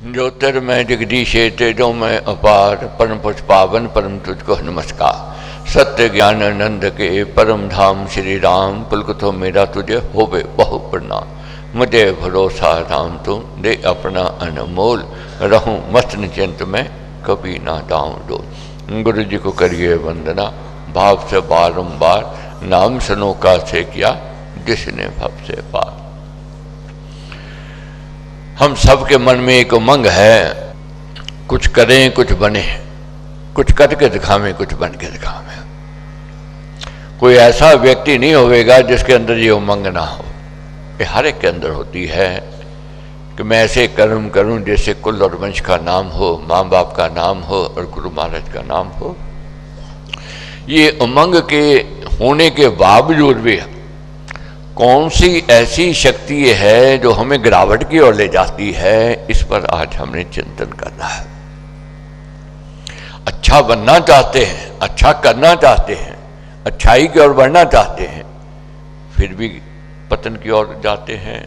ज्योतिर्मय जगदीशे तेजो में अपार परम पुष्प पावन परम तुझको नमस्कार। सत्य ज्ञान आनंद के परम धाम श्री राम पुलकथो मेरा तुझे होवे बहु प्रणाम। मुझे भरोसा राम तुम दे अपना अनमोल, रहूं मस्त निश्चिंत में कभी ना दाऊं डोल। गुरु जी को करिए वंदना, भाव से बारंबार नाम सनो का से किया जिसने भव से पार। हम सबके मन में एक उमंग है, कुछ करें कुछ बने, कुछ करके दिखावें कुछ बन के दिखावें। कोई ऐसा व्यक्ति नहीं होगा जिसके अंदर ये उमंग ना हो। ये हर एक के अंदर होती है कि मैं ऐसे कर्म करूं जैसे कुल और वंश का नाम हो, माँ बाप का नाम हो और गुरु महाराज का नाम हो। ये उमंग के होने के बावजूद भी कौन सी ऐसी शक्ति है जो हमें गिरावट की ओर ले जाती है, इस पर आज हमने चिंतन करना है। अच्छा बनना चाहते हैं, अच्छा करना चाहते हैं, अच्छाई की ओर बढ़ना चाहते हैं, फिर भी पतन की ओर जाते हैं।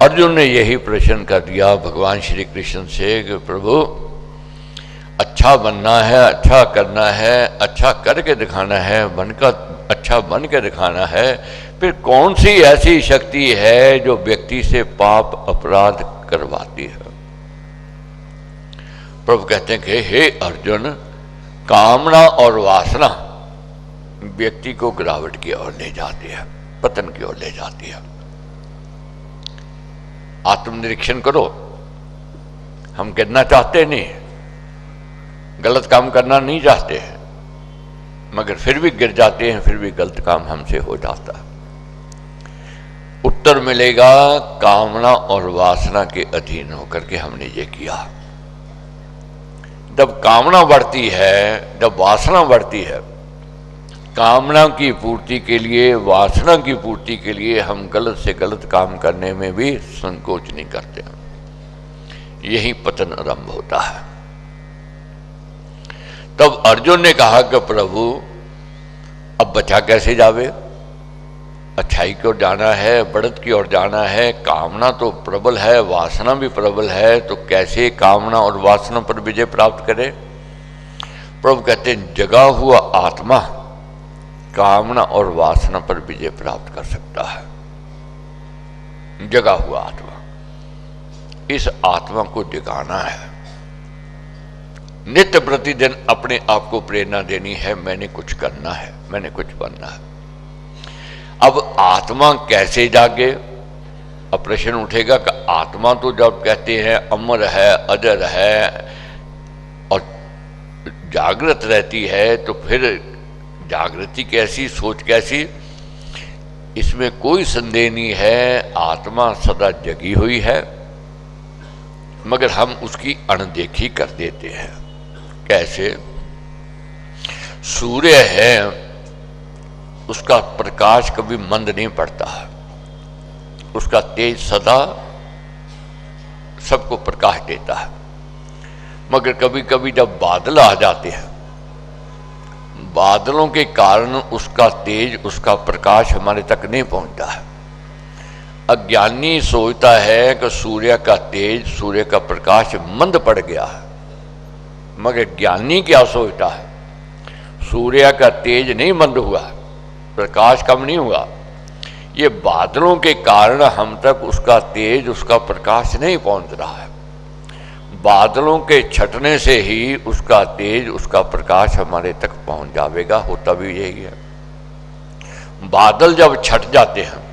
अर्जुन ने यही प्रश्न कर दिया भगवान श्री कृष्ण से कि प्रभु अच्छा बनना है, अच्छा करना है, अच्छा करके दिखाना है, बनकर अच्छा बन के दिखाना है, फिर कौन सी ऐसी शक्ति है जो व्यक्ति से पाप अपराध करवाती है। प्रभु कहते हैं कि हे अर्जुन, कामना और वासना व्यक्ति को गिरावट की ओर ले जाती है, पतन की ओर ले जाती है। आत्मनिरीक्षण करो। हम गिरना चाहते नहीं, गलत काम करना नहीं चाहते हैं, मगर फिर भी गिर जाते हैं, फिर भी गलत काम हमसे हो जाता है। उत्तर मिलेगा कामना और वासना के अधीन होकर के हमने ये किया। जब कामना बढ़ती है, जब वासना बढ़ती है, कामना की पूर्ति के लिए, वासना की पूर्ति के लिए हम गलत से गलत काम करने में भी संकोच नहीं करते। यही पतन आरंभ होता है। तब अर्जुन ने कहा कि प्रभु अब बचा कैसे जावे? अच्छाई की ओर जाना है, बढ़त की ओर जाना है, कामना तो प्रबल है, वासना भी प्रबल है, तो कैसे कामना और वासना पर विजय प्राप्त करे? प्रभु कहते हैं जगा हुआ आत्मा कामना और वासना पर विजय प्राप्त कर सकता है। जगा हुआ आत्मा, इस आत्मा को जगाना है। नित्य प्रतिदिन अपने आप को प्रेरणा देनी है, मैंने कुछ करना है, मैंने कुछ बनना है। अब आत्मा कैसे जागे? अब प्रश्न उठेगा कि आत्मा तो जब कहते हैं अमर है, अजर है और जागृत रहती है, तो फिर जागृति कैसी, सोच कैसी? इसमें कोई संदेह नहीं है, आत्मा सदा जगी हुई है, मगर हम उसकी अनदेखी कर देते हैं। कैसे? सूर्य है, उसका प्रकाश कभी मंद नहीं पड़ता है, उसका तेज सदा सबको प्रकाश देता है। मगर कभी कभी जब बादल आ जाते हैं, बादलों के कारण उसका तेज, उसका प्रकाश हमारे तक नहीं पहुंचता है। अज्ञानी सोचता है कि सूर्य का तेज, सूर्य का प्रकाश मंद पड़ गया है, मगर ज्ञानी क्या सोचता है? सूर्य का तेज नहीं मंद हुआ, प्रकाश कम नहीं हुआ, ये बादलों के कारण हम तक उसका तेज, उसका प्रकाश नहीं पहुंच रहा है। बादलों के छटने से ही उसका तेज, उसका प्रकाश हमारे तक पहुंच जाएगा। होता भी यही है। बादल जब छट जाते हैं,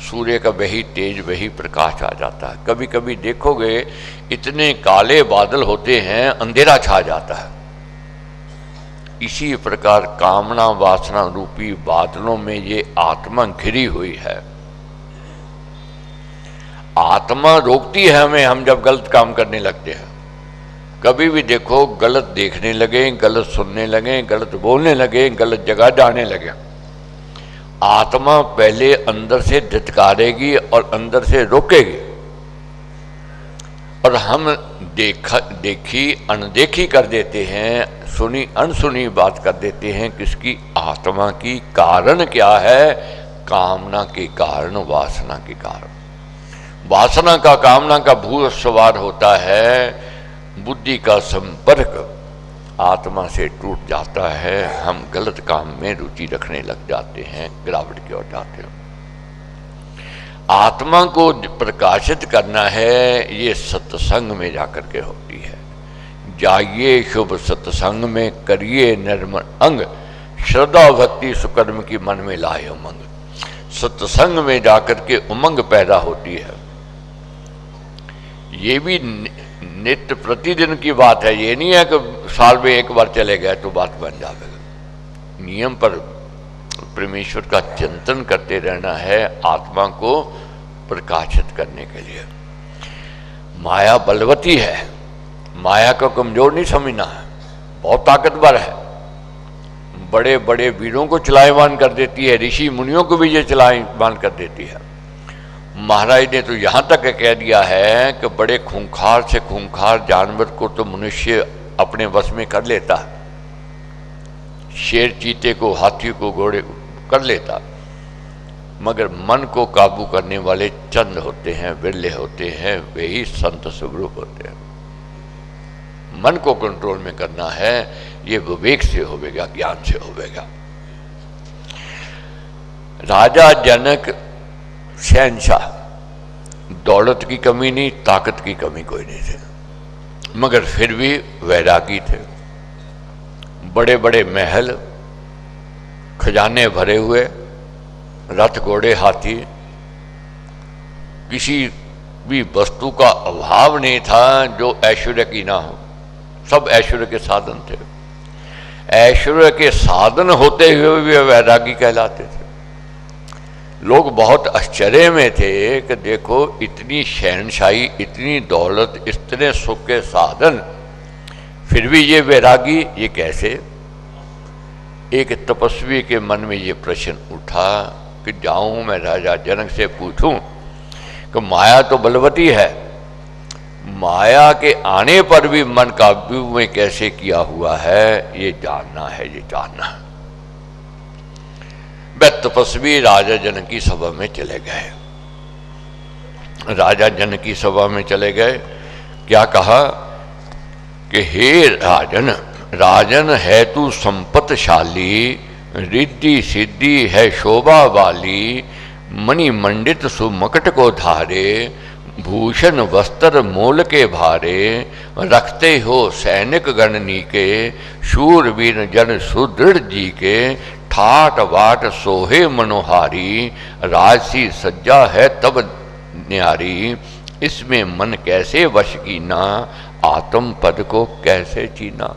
सूर्य का वही तेज, वही प्रकाश आ जाता है। कभी कभी देखोगे इतने काले बादल होते हैं, अंधेरा छा जाता है। इसी प्रकार कामना वासना रूपी बादलों में ये आत्मा घिरी हुई है। आत्मा रोकती है हमें, हम जब गलत काम करने लगते हैं। कभी भी देखो, गलत देखने लगे, गलत सुनने लगे, गलत बोलने लगे, गलत जगह जाने लगे, आत्मा पहले अंदर से धित्कारेगी और अंदर से रोकेगी, और हम देखी अनदेखी कर देते हैं, सुनी अनसुनी बात कर देते हैं। किसकी? आत्मा की। कारण क्या है? कामना के कारण, वासना के कारण। वासना का, कामना का भूत सवार होता है, बुद्धि का संपर्क आत्मा से टूट जाता है, हम गलत काम में रुचि रखने लग जाते हैं, गिरावट की ओर जाते हैं। आत्मा को प्रकाशित करना है, ये सत्संग में जाकर के होती है। जाइए शुभ सत्संग में, करिए निर्मल अंग, श्रद्धा भक्ति सुकर्म की मन में लाए उमंग। सत्संग में जाकर के उमंग पैदा होती है। ये भी नित्य प्रतिदिन की बात है, ये नहीं है कि साल में एक बार चले गए तो बात बन जाएगा। नियम पर परमेश्वर का चिंतन करते रहना है, आत्मा को प्रकाशित करने के लिए। माया बलवती है, माया को कमजोर नहीं समझना है, बहुत ताकतवर है। बड़े बड़े वीरों को चलायमान कर देती है, ऋषि मुनियों को भी ये चलायमान कर देती है। महाराज ने तो यहाँ तक कह दिया है कि बड़े खूंखार से खूंखार जानवर को तो मनुष्य अपने वश में कर लेता है, शेर चीते को, हाथी को, घोड़े को कर लेता, मगर मन को काबू करने वाले चंद होते हैं, विरले होते हैं, वे ही संत स्वरूप होते हैं। मन को कंट्रोल में करना है, ये विवेक से होवेगा, ज्ञान से होवेगा। राजा जनक शहंशाह, दौलत की कमी नहीं, ताकत की कमी कोई नहीं थे, मगर फिर भी वैरागी थे। बड़े बड़े महल, खजाने भरे हुए, रथ घोड़े हाथी, किसी भी वस्तु का अभाव नहीं था जो ऐश्वर्य की ना हो, सब ऐश्वर्य के साधन थे। ऐश्वर्य के साधन होते हुए भी वैरागी कहलाते थे। लोग बहुत आश्चर्य में थे कि देखो इतनी शहनशाही, इतनी दौलत, इतने सुख के साधन, फिर भी ये वैरागी, ये कैसे? एक तपस्वी के मन में ये प्रश्न उठा कि जाऊं मैं राजा जनक से पूछूं कि माया तो बलवती है, माया के आने पर भी मन काबू में कैसे किया हुआ है, ये जानना है, ये जानना है। वह तपस्वी राजा जनक की सभा में चले गए। राजा जनक की सभा में चले गए, क्या कहा कि हे राजन, राजन है तू संपतशाली, रिद्धि सिद्धि है शोभा वाली, मणि मंडित सुमकट को धारे, भूषण वस्त्र मोल के भारे, रखते हो सैनिक गणनी के, शूरवीर जन सुदृढ़ जी के, ठाट वाट सोहे मनोहारी, राजसी सज्जा है तब न्यारी, इसमें मन कैसे वश कीना, आत्म पद को कैसे जीना।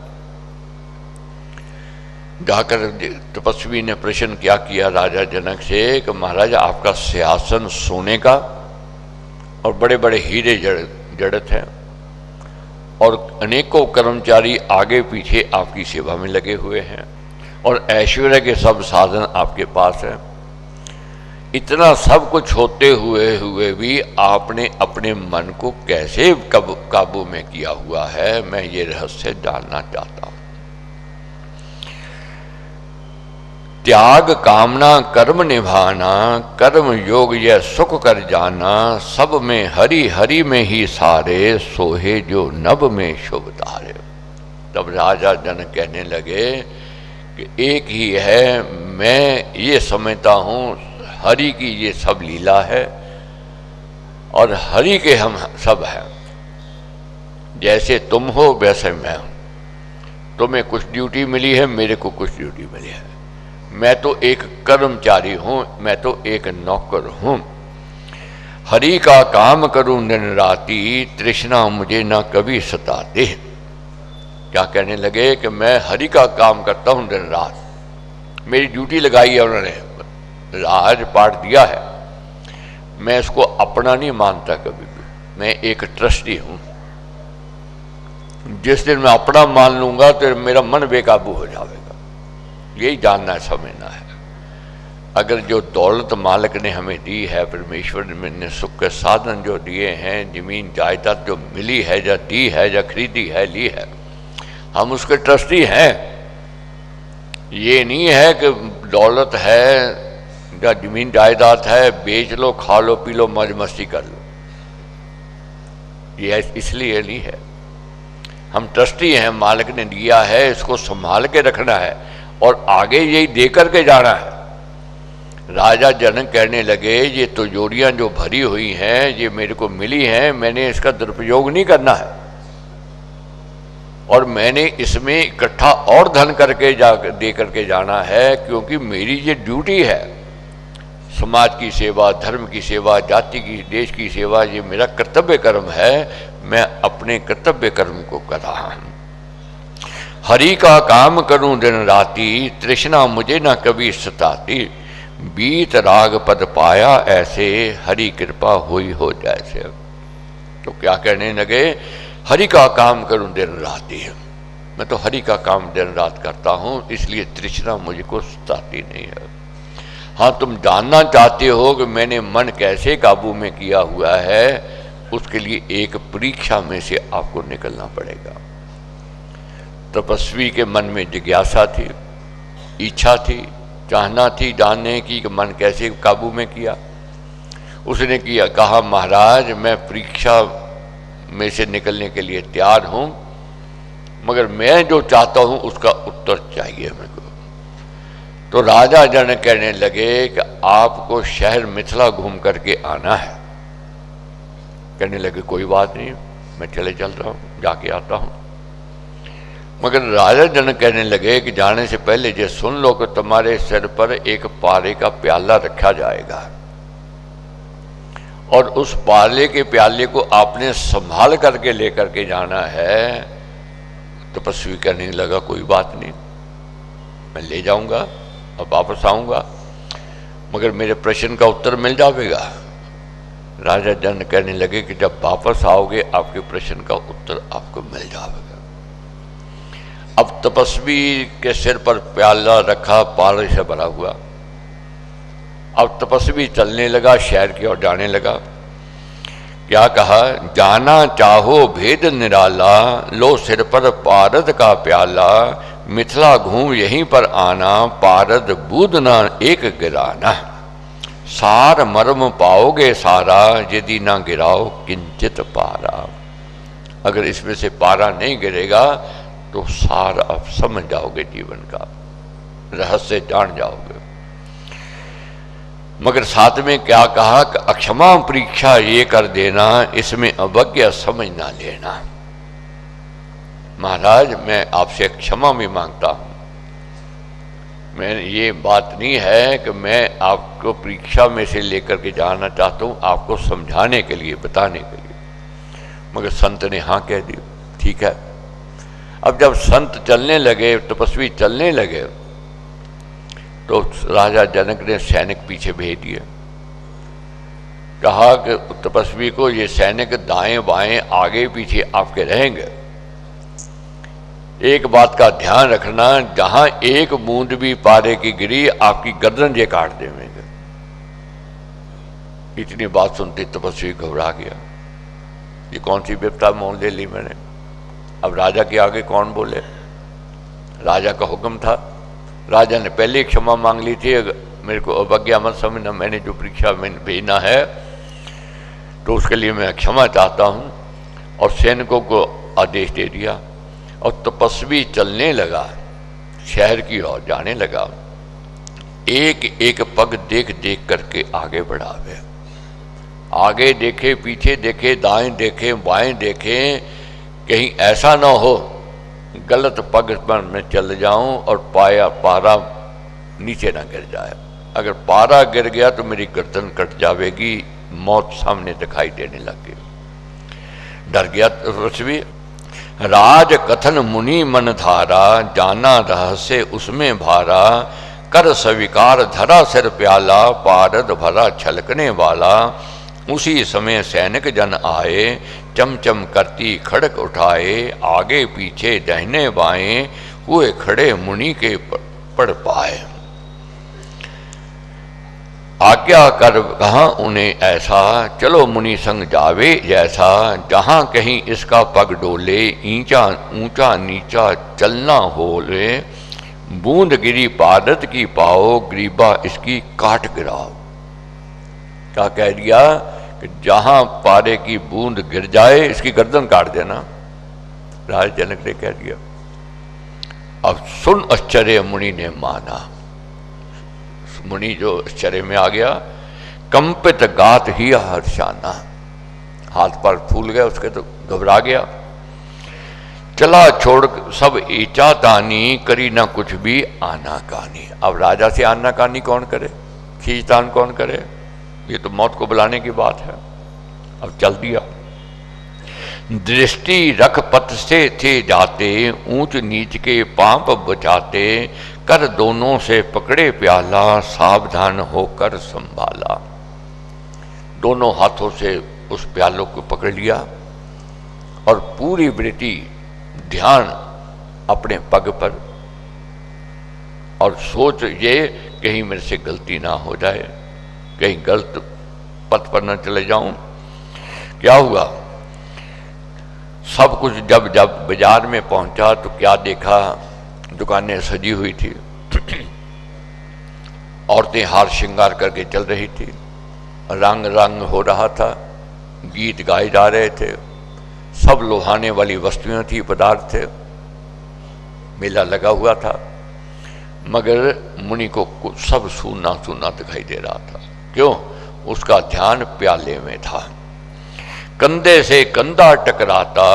जाकर तपस्वी ने प्रश्न क्या किया राजा जनक से कि महाराज आपका सिंहासन सोने का और बड़े बड़े हीरे जड़त हैं और अनेकों कर्मचारी आगे पीछे आपकी सेवा में लगे हुए हैं और ऐश्वर्य के सब साधन आपके पास हैं। इतना सब कुछ होते हुए भी आपने अपने मन को कैसे काबू में किया हुआ है, मैं ये रहस्य जानना चाहता हूं। त्याग कामना कर्म निभाना, कर्म योग यह सुख कर जाना, सब में हरि हरि में ही सारे, सोहे जो नभ में शुभ तारे। तब राजा जनक कहने लगे कि एक ही है, मैं ये समझता हूँ हरि की ये सब लीला है और हरि के हम सब हैं। जैसे तुम हो वैसे मैं हूँ, तुम्हें कुछ ड्यूटी मिली है, मेरे को कुछ ड्यूटी मिली है। मैं तो एक कर्मचारी हूँ, मैं तो एक नौकर हूँ। हरि का काम करूँ दिन राती, तृष्णा मुझे ना कभी सताते। क्या कहने लगे कि मैं हरि का काम करता हूँ दिन रात, मेरी ड्यूटी लगाई है उन्होंने, राजपाट दिया है, मैं इसको अपना नहीं मानता कभी भी। मैं एक ट्रस्टी हूँ, जिस दिन मैं अपना मान लूंगा तो मेरा मन बेकाबू हो जाएगा। यही जानना है, समझना है। अगर जो दौलत मालिक ने हमें दी है, परमेश्वर ने सुख के साधन जो दिए हैं, जमीन जायदाद जो मिली है, या दी है, या खरीदी है, ली है, हम उसके ट्रस्टी हैं। ये नहीं है कि दौलत है या जमीन जायदाद है, बेच लो, खा लो, पी लो, मौज मस्ती कर लो। ये इसलिए नहीं है, हम ट्रस्टी हैं, मालिक ने दिया है, इसको संभाल के रखना है और आगे यही दे करके जाना है। राजा जनक कहने लगे ये तिजोरियां जो भरी हुई हैं ये मेरे को मिली हैं, मैंने इसका दुरुपयोग नहीं करना है और मैंने इसमें इकट्ठा और धन करके दे करके जाना है, क्योंकि मेरी ये ड्यूटी है, समाज की सेवा, धर्म की सेवा, जाति की, देश की सेवा, ये मेरा कर्तव्य कर्म है, मैं अपने कर्तव्य कर्म को कर रहा हूं। हरि का काम करूं दिन राती, तृष्णा मुझे ना कभी सताती, बीत राग पद पाया ऐसे, हरि कृपा हुई हो जैसे। तो क्या कहने लगे, हरि का काम करूं दिन राती, मैं तो हरि का काम दिन रात करता हूं, इसलिए तृष्णा मुझको सताती नहीं है। हाँ, तुम जानना चाहते हो कि मैंने मन कैसे काबू में किया हुआ है, उसके लिए एक परीक्षा में से आपको निकलना पड़ेगा। तपस्वी के मन में जिज्ञासा थी, इच्छा थी, चाहना थी जानने की कि मन कैसे काबू में किया। उसने किया, कहा महाराज मैं परीक्षा में से निकलने के लिए तैयार हूं, मगर मैं जो चाहता हूं उसका उत्तर चाहिए मेरे को। तो राजा जनक कहने लगे कि आपको शहर मिथिला घूम करके आना है। कहने लगे कोई बात नहीं, मैं चल रहा हूं, जाके आता हूं। मगर राजा जनक कहने लगे कि जाने से पहले ये सुन लो कि तुम्हारे सिर पर एक पारे का प्याला रखा जाएगा और उस पाले के प्याले को आपने संभाल करके लेकर के जाना है। तपस्वी कहने लगा कोई बात नहीं, मैं ले जाऊंगा और वापस आऊंगा, मगर मेरे प्रश्न का उत्तर मिल जाएगा। राजा जनक कहने लगे कि जब वापस आओगे आपके प्रश्न का उत्तर आपको मिल जाएगा। अब तपस्वी के सिर पर प्याला रखा, पाले से भरा हुआ। अब तपस्वी चलने लगा, शहर की ओर जाने लगा। क्या कहा, जाना चाहो भेद निराला, लो सिर पर पारद का प्याला, मिथिला घूम यहीं पर आना, पारद बूद ना एक गिराना, सार मर्म पाओगे सारा, यदि ना गिराओ किंचित पारा। अगर इसमें से पारा नहीं गिरेगा तो सार आप समझ जाओगे, जीवन का रहस्य जान जाओगे। मगर साथ में क्या कहा कि अक्षमा परीक्षा ये कर देना, इसमें अवज्ञा समझ ना लेना। महाराज मैं आपसे क्षमा भी मांगता हूं, मैं ये बात नहीं है कि मैं आपको परीक्षा में से लेकर के जाना चाहता हूं, आपको समझाने के लिए, बताने के लिए। मगर संत ने हाँ कह दी, ठीक है। अब जब संत चलने लगे, तपस्वी चलने लगे, तो राजा जनक ने सैनिक पीछे भेज दिए। कहा कि तपस्वी को ये सैनिक दाएं बाएं आगे पीछे आपके रहेंगे, एक बात का ध्यान रखना, जहां एक बूंद भी पारे की गिरी आपकी गर्दन ये काट देंगे। इतनी बात सुनते तपस्वी घबरा गया, ये कौन सी विपदा मोल ले ली मैंने। अब राजा के आगे कौन बोले, राजा का हुक्म था, राजा ने पहले ही क्षमा मांग ली थी, मेरे को अवज्ञा मत समझना, मैंने जो परीक्षा में भेजना है तो उसके लिए मैं क्षमा चाहता हूं। और सैनिकों को आदेश दे दिया और तपस्वी चलने लगा, शहर की ओर जाने लगा। एक एक पग देख देख करके आगे बढ़ावे, आगे देखे, पीछे देखे, दाएं देखे, बाएं देखे, कहीं ऐसा ना हो गलत पग पर मैं चल जाऊं और पारा नीचे ना गिर जाए। अगर पारा गिर गया तो मेरी गर्दन कट जाएगी, मौत सामने दिखाई देने लगी। डर गया तपस्वी। राज कथन मुनि मन धारा, जाना रहस्य उसमें भारा, कर स्वीकार धरा सिर प्याला, पारद भरा छलकने वाला। उसी समय सैनिक जन आए, चमचम करती खड़क उठाए, आगे पीछे दाहिने बाएं हुए खड़े मुनि के पड़ पाए। आज्ञा कर कहा उन्हें ऐसा, चलो मुनि संग जावे जैसा, जहां कहीं इसका पग डोले, ईंचा ऊंचा नीचा चलना होले, बूंद गिरी पारद की पाओ, ग्रीबा इसकी काट गिराओ। क्या कह दिया कि जहां पारे की बूंद गिर जाए इसकी गर्दन काट देना। राजा जनक ने कह दिया। अब सुन आश्चर्य मुनि ने माना। मुनि जो आश्चर्य में आ गया, कंपित गात ही हर्षाना, हाथ पर फूल गया उसके, तो घबरा गया। चला छोड़ सब ईचा तानी, करी ना कुछ भी आना कानी। अब राजा से आना कानी कौन करे, खींचतान कौन करे, ये तो मौत को बुलाने की बात है। अब चल दिया। दृष्टि रख पथ से थे जाते, ऊंच नीच के पांप बचाते, कर दोनों से पकड़े प्याला, सावधान होकर संभाला। दोनों हाथों से उस प्यालों को पकड़ लिया और पूरी वृत्ति ध्यान अपने पग पर, और सोच ये कहीं मेरे से गलती ना हो जाए, कहीं गलत पथ पर न चले जाऊं। क्या हुआ, सब कुछ जब जब बाजार में पहुंचा तो क्या देखा, दुकानें सजी हुई थी, औरतें हार श्रृंगार करके चल रही थी, रंग रंग हो रहा था, गीत गाए जा रहे थे, सब लोहाने वाली वस्तुएं थी, पदार्थ थे, मेला लगा हुआ था। मगर मुनि को सब सूना सूना दिखाई दे रहा था। क्यों, उसका ध्यान प्याले में था। कंधे से कंधा टकराता,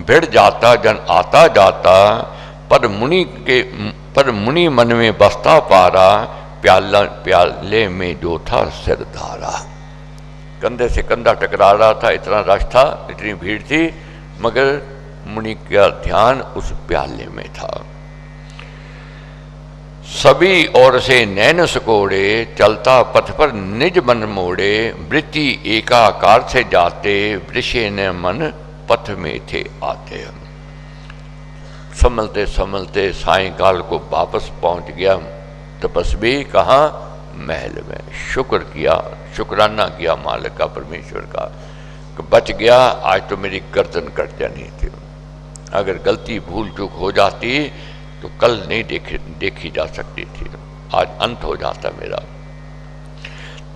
भिड़ जाता जन आता जाता, पर मुनि मन में बसता पारा, प्याले में जो था सिर धारा। कंधे से कंधा टकरा रहा था, इतना रश था, इतनी भीड़ थी, मगर मुनि का ध्यान उस प्याले में था। सभी ओर से नैन सकोड़े, चलता पथ पर निज मन मोड़े, वृत्ति एकाकार से जाते, वृषे न मन पथ में थे आते। संभलते संभलते सायंकाल को वापस पहुंच गया तपस्वी। कहाँ, महल में। शुक्र किया, शुक्राना किया मालिक का, परमेश्वर का, कि बच गया। आज तो मेरी गर्दन कट जानी थी, अगर गलती भूल चूक हो जाती तो कल नहीं देखी जा सकती थी, आज अंत हो जाता मेरा।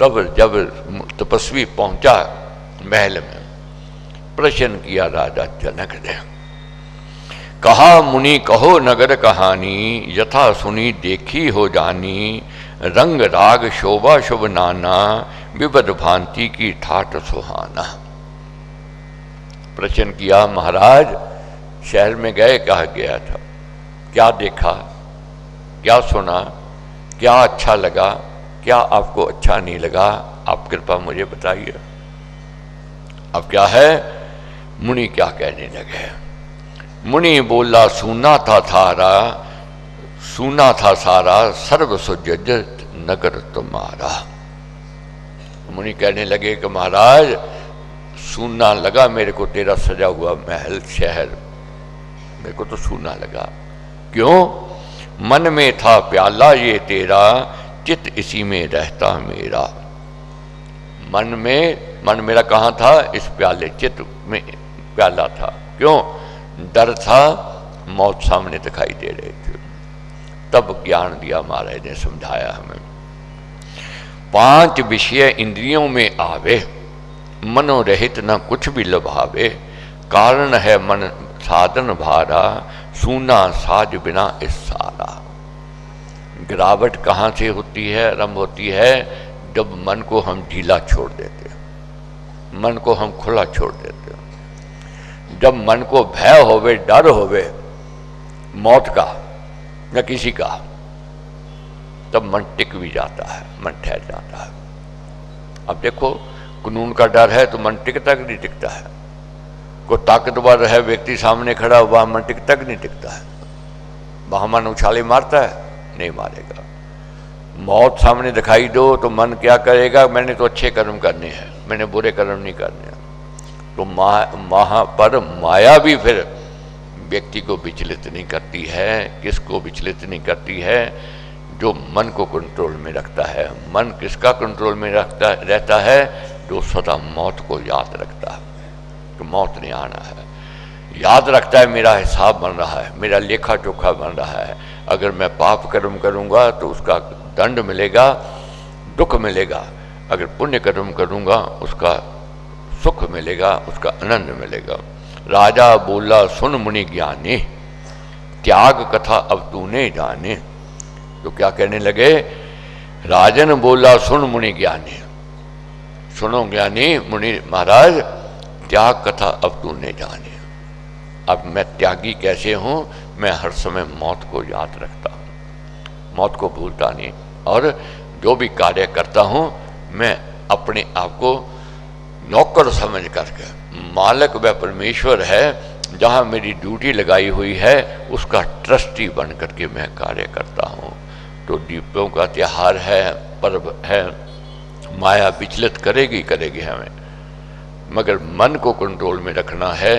तब जब तपस्वी पहुंचा महल में, प्रश्न किया राजा जनक ने। कहा मुनि कहो नगर कहानी, यथा सुनी देखी हो जानी, रंग राग शोभा शुभ नाना, विविध भांति की ठाट सुहाना। प्रश्न किया, महाराज शहर में गए, कहा गया था, क्या देखा, क्या सुना, क्या अच्छा लगा, क्या आपको अच्छा नहीं लगा, आप कृपा मुझे बताइए। अब क्या है, मुनि क्या कहने लगे। मुनि बोला, सुना था सारा, सर्व सुजज नगर तुम्हारा। मुनि कहने लगे कि महाराज सुनना लगा मेरे को तेरा सजा हुआ महल शहर, मेरे को तो सुनना लगा। क्यों, मन में था प्याला ये तेरा, चित इसी में रहता मेरा। मन मेरा कहाँ था, इस प्याले, चित में प्याला था। क्यों, डर था, मौत सामने दिखाई दे रही थी। तब ज्ञान दिया महाराज ने, समझाया हमें। 5 विषय इंद्रियों में आवे, मनोरहित न कुछ भी लभावे, कारण है मन साधन भारा, सूना साज बिना इस सारा। गिरावट कहाँ से होती है, आरंभ होती है जब मन को हम ढीला छोड़ देते, मन को हम खुला छोड़ देते। जब मन को भय होवे, डर होवे मौत का या किसी का, तब मन टिक भी जाता है, मन ठहर जाता है। अब देखो, कानून का डर है तो मन टिकता कि नहीं टिकता है। कोई ताकतवर है व्यक्ति सामने खड़ा हुआ, मन टिकता कि नहीं टिकता है। वहां मन उछाले मारता है, नहीं मारेगा। मौत सामने दिखाई दो तो मन क्या करेगा, मैंने तो अच्छे कर्म करने हैं, मैंने बुरे कर्म नहीं करने। तो पर माया भी फिर व्यक्ति को विचलित नहीं करती है। किसको विचलित नहीं करती है, जो मन को कंट्रोल में रखता है। मन किसका कंट्रोल में रहता है, जो सदा मौत को याद रखता है कि मौत नहीं आना है, याद रखता है मेरा हिसाब बन रहा है, मेरा लेखा जोखा बन रहा है। अगर मैं पाप कर्म करूंगा तो उसका दंड मिलेगा, दुख मिलेगा। अगर पुण्य कर्म करूंगा उसका सुख मिलेगा, उसका आनंद मिलेगा। राजा बोला सुन मुनि ज्ञानी, त्याग कथा अब तूने जाने। तो क्या कहने लगे, राजन बोला सुन मुनि ज्ञानी, सुनो ज्ञानी मुनि महाराज, त्याग कथा अब तूने जाने। अब मैं त्यागी कैसे हूं, मैं हर समय मौत को याद रखता हूं, मौत को भूलता नहीं, और जो भी कार्य करता हूं मैं अपने आप को नौकर समझ करके, मालिक वह परमेश्वर है, जहां मेरी ड्यूटी लगाई हुई है उसका ट्रस्टी बन करके मैं कार्य करता हूं। तो दीपों का त्योहार है, पर्व है, माया विचलित करेगी करेगी हमें, मगर मन को कंट्रोल में रखना है,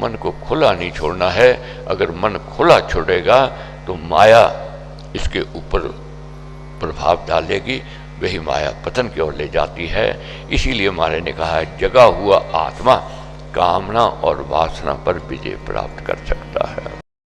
मन को खुला नहीं छोड़ना है। अगर मन खुला छोड़ेगा तो माया इसके ऊपर प्रभाव डालेगी, वही माया पतन की ओर ले जाती है। इसीलिए हमारे ने कहा है, जगा हुआ आत्मा कामना और वासना पर विजय प्राप्त कर सकता